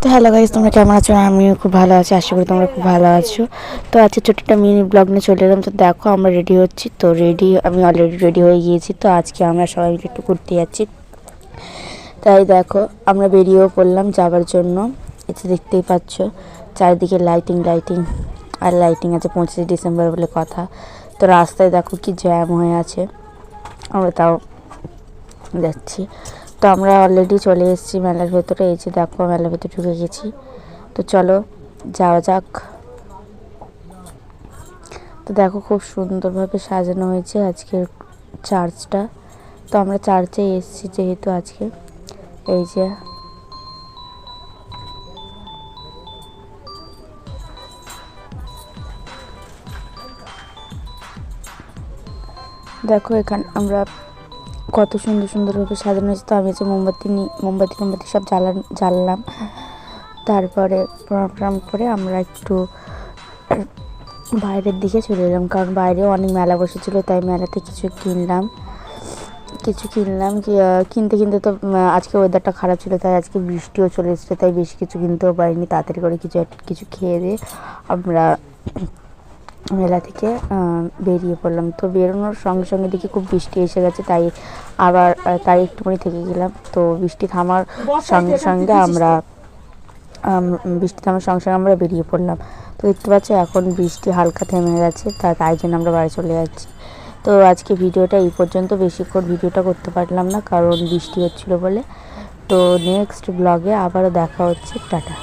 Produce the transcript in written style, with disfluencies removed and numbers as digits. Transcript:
তো hello guys, তোমরা কেমন আছো? আমিও খুব ভালো আছি, আশা করি তোমরা খুব ভালো আছো। তো আজকে ছোট্ট একটা মিনি ব্লগ নিয়ে চলে এলাম। তো দেখো আমরা রেডি হচ্ছি, তো আমি অলরেডি রেডি হয়ে গিয়েছি। তো আজকে আমরা সবাই মিলে একটু ঘুরতে যাচ্ছি, তাই দেখো আমরা বেরিয়েও পড়লাম যাবার জন্য। এটা দেখতেই পাচ্ছ চারিদিকে লাইটিং আর লাইটিং আছে, 25 ডিসেম্বর বলে কথা। তো রাস্তায় দেখো কি জ্যাম হয়ে আছে, আমরা তাও যাচ্ছি। তো আমরা অলরেডি চলে এসেছি মেলার ভেতরে। এই যে দেখো মেলার ভেতরে ঢুকে গেছি, তো চলো যাওয়া যাক। তো দেখো খুব সুন্দরভাবে সাজানো হয়েছে আজকের চার্চটা। তো আমরা চার্চে এসেছি যেহেতু আজকে। এই যে দেখো এখানে আমরা কত সুন্দরভাবে সাজানো হয়েছে। তো আমি যে মোমবাতি সব জ্বাললাম। তারপরে প্রণাম করে আমরা একটু বাইরের দিকে চলে এলাম, কারণ বাইরেও অনেক মেলা বসেছিল, তাই মেলাতে কিছু কিনলাম। কিনতে তো আজকে ওয়েদারটা খারাপ ছিল, তাই আজকে বৃষ্টিও চলে এসেছে, তাই বেশি কিছু কিনতেও পারিনি। তাড়াতাড়ি করে কিছু খেয়ে দিয়ে আমরা মেলা থেকে বেরিয়ে পড়লাম। তো বেরোনোর সঙ্গে দেখি খুব বৃষ্টি এসে গেছে, তাই একটুখানি থেকে গেলাম। তো বৃষ্টি থামার সঙ্গে আমরা বেরিয়ে পড়লাম। তো দেখতে পাচ্ছ এখন বৃষ্টি হালকা থেমে গেছে, তাই জন্য আমরা বাড়ি চলে যাচ্ছি। তো আজকে ভিডিওটা এই পর্যন্ত, বেশিক্ষণ ভিডিওটা করতে পারলাম না কারণ বৃষ্টি হচ্ছিলো বলে। তো নেক্সট ব্লগে আবারও দেখা হচ্ছে, টাটা।